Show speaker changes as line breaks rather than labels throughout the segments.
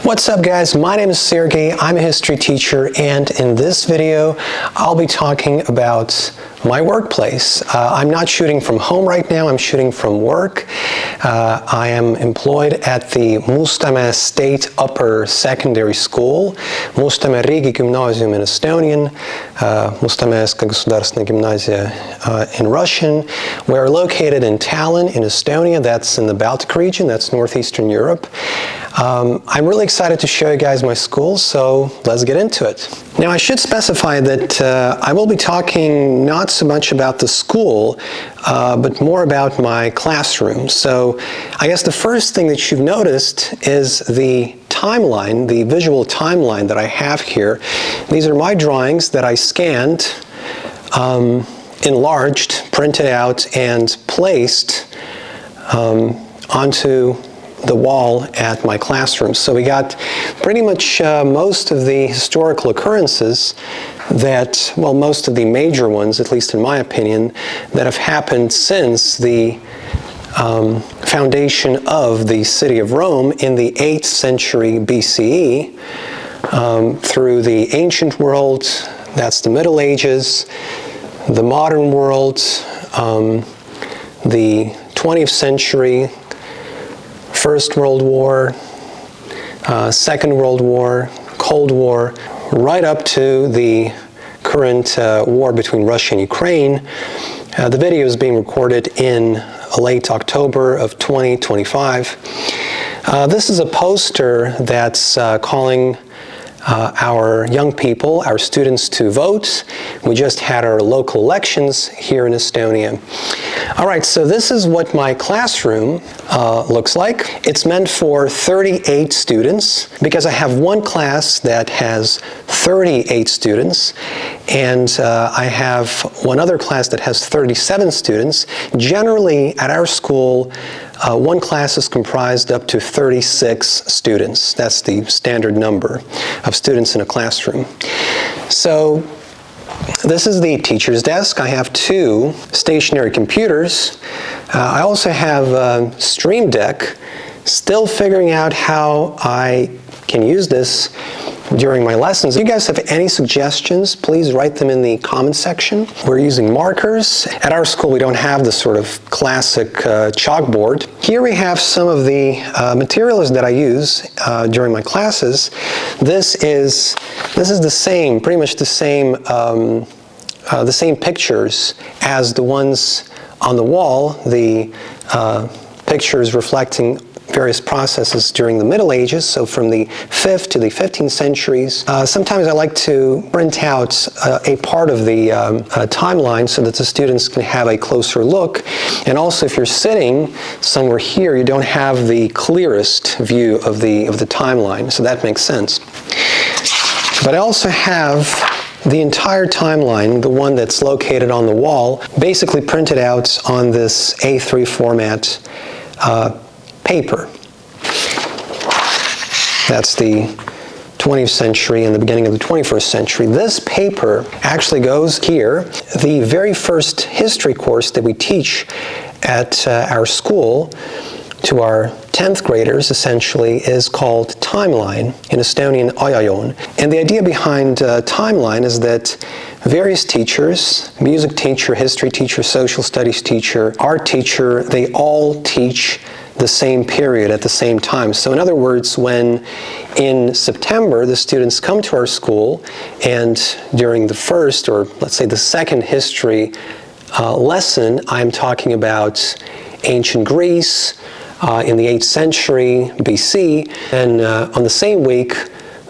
What's up guys, my name is Sergey, I'm a history teacher, and in this video I'll be talking about my workplace. I'm not shooting from home right now, I'm shooting from work. I am employed at the Mustamäe State Upper Secondary School, Mustamäe Riigigümnaasium in Estonian, Mustamäeska Государственная гимназия in Russian. We're located in Tallinn in Estonia, that's in the Baltic region, that's northeastern Europe. I'm really excited to show you guys my school, so let's get into it. Now I should specify that I will be talking not so much about the school, but more about my classroom. So I guess the first thing that you've noticed is the timeline, the visual timeline that I have here. These are my drawings that I scanned, enlarged, printed out, and placed onto the wall at my classroom. So we got pretty much most of the historical occurrences that, well, most of the major ones, at least in my opinion, that have happened since the foundation of the city of Rome in the 8th century BCE through the ancient world, that's the Middle Ages, the modern world, the 20th century, First World War, Second World War, Cold War, right up to the current war between Russia and Ukraine. The video is being recorded in late October of 2025. This is a poster that's calling our young people, our students, to vote. We just had our local elections here in Estonia. All right, so this is what my classroom looks like. It's meant for 38 students because I have one class that has 38 students, and I have one other class that has 37 students. Generally, at our school, one class is comprised up to 36 students. That's the standard number of students in a classroom. So this is the teacher's desk. I have two stationary computers. I also have Stream Deck, still figuring out how I can use this during my lessons. If you guys have any suggestions, please write them in the comment section. We're using markers. At our school, we don't have the sort of classic chalkboard. Here we have some of the materials that I use during my classes. This is the same, pretty much the same pictures as the ones on the wall. The pictures reflecting various processes during the Middle Ages, so from the 5th to the 15th centuries. Sometimes I like to print out a part of the timeline so that the students can have a closer look. And also, if you're sitting somewhere here, you don't have the clearest view of the timeline, so that makes sense. But I also have the entire timeline, the one that's located on the wall, basically printed out on this A3 format paper. That's the 20th century and the beginning of the 21st century. This paper actually goes here. The very first history course that we teach at our school to our 10th graders, essentially, is called Timeline, in Estonian ajajoon. And the idea behind Timeline is that various teachers, music teacher, history teacher, social studies teacher, art teacher, they all teach the same period at the same time. So in other words, when in September the students come to our school and during the first, or let's say the second history lesson, I'm talking about ancient Greece in the 8th century BC, and on the same week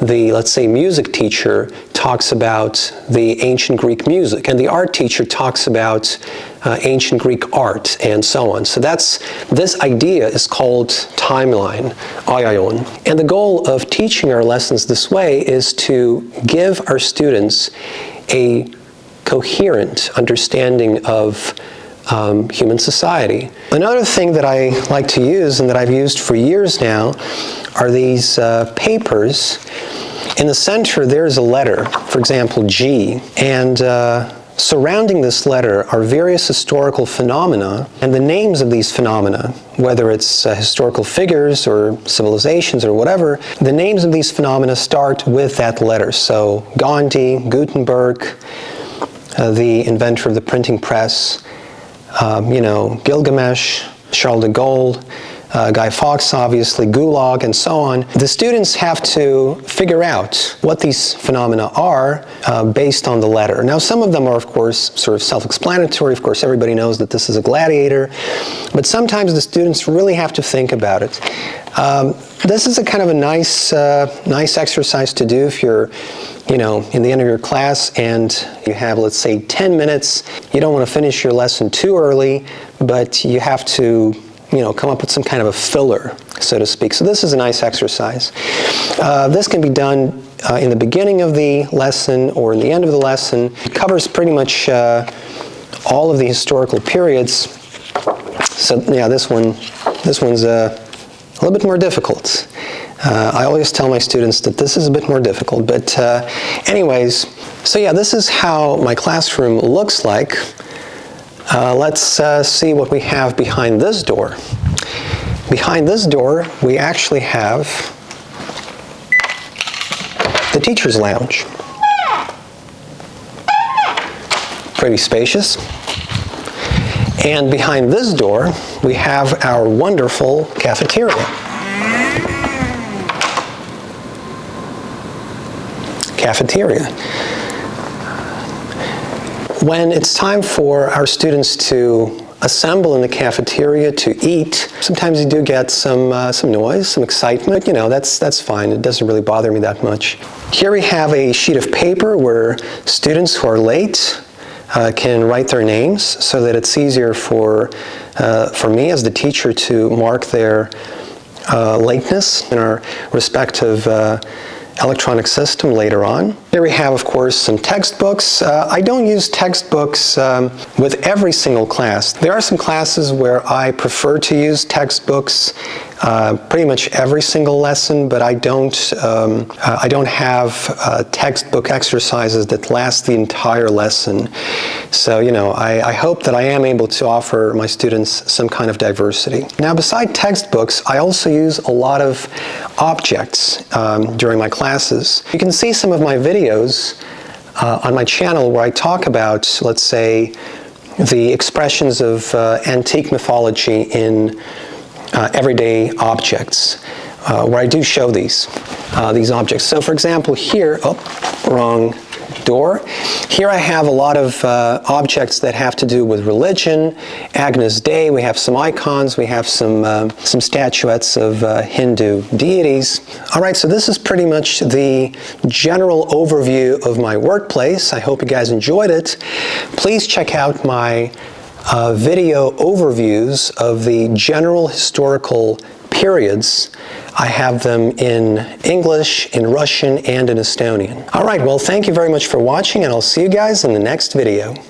the, let's say, music teacher talks about the ancient Greek music, and the art teacher talks about ancient Greek art, and so on. So this idea is called timeline, ajajoon. And the goal of teaching our lessons this way is to give our students a coherent understanding of human society. Another thing that I like to use, and that I've used for years now, are these papers. In the center, there's a letter, for example, G, and surrounding this letter are various historical phenomena, and the names of these phenomena, whether it's historical figures or civilizations or whatever, the names of these phenomena start with that letter. So Gandhi, Gutenberg, the inventor of the printing press, Gilgamesh, Charles de Gaulle, Guy Fawkes, obviously, Gulag, and so on. The students have to figure out what these phenomena are based on the letter. Now, some of them are, of course, sort of self-explanatory. Of course, everybody knows that this is a gladiator. But sometimes the students really have to think about it. This is a kind of a nice exercise to do if you're in the end of your class and you have, let's say, 10 minutes. You don't want to finish your lesson too early, but you have to come up with some kind of a filler, so to speak. So this is a nice exercise. This can be done in the beginning of the lesson or in the end of the lesson. It covers pretty much all of the historical periods. So yeah, this one's a little bit more difficult. I always tell my students that this is a bit more difficult, but anyways, so yeah, this is how my classroom looks like. Let's see what we have behind this door. Behind this door, we actually have the teacher's lounge. Pretty spacious. And behind this door, we have our wonderful cafeteria. When it's time for our students to assemble in the cafeteria to eat, sometimes you do get some noise, some excitement. That's fine. It doesn't really bother me that much. Here we have a sheet of paper where students who are late can write their names so that it's easier for me as the teacher to mark their lateness in our respective electronic system later on. Here we have, of course, some textbooks. I don't use textbooks with every single class. There are some classes where I prefer to use textbooks pretty much every single lesson, but I don't have textbook exercises that last the entire lesson. So, I hope that I am able to offer my students some kind of diversity. Now, beside textbooks, I also use a lot of objects during my classes. You can see some of my videos on my channel where I talk about, let's say, the expressions of antique mythology in everyday objects, where I do show these objects. So, for example, here, wrong door. Here I have a lot of objects that have to do with religion. Agnus Dei, we have some icons, we have some statuettes of Hindu deities. All right, so this is pretty much the general overview of my workplace. I hope you guys enjoyed it. Please check out my video overviews of the general historical periods. I have them in English, in Russian, and in Estonian. All right, well, thank you very much for watching, and I'll see you guys in the next video.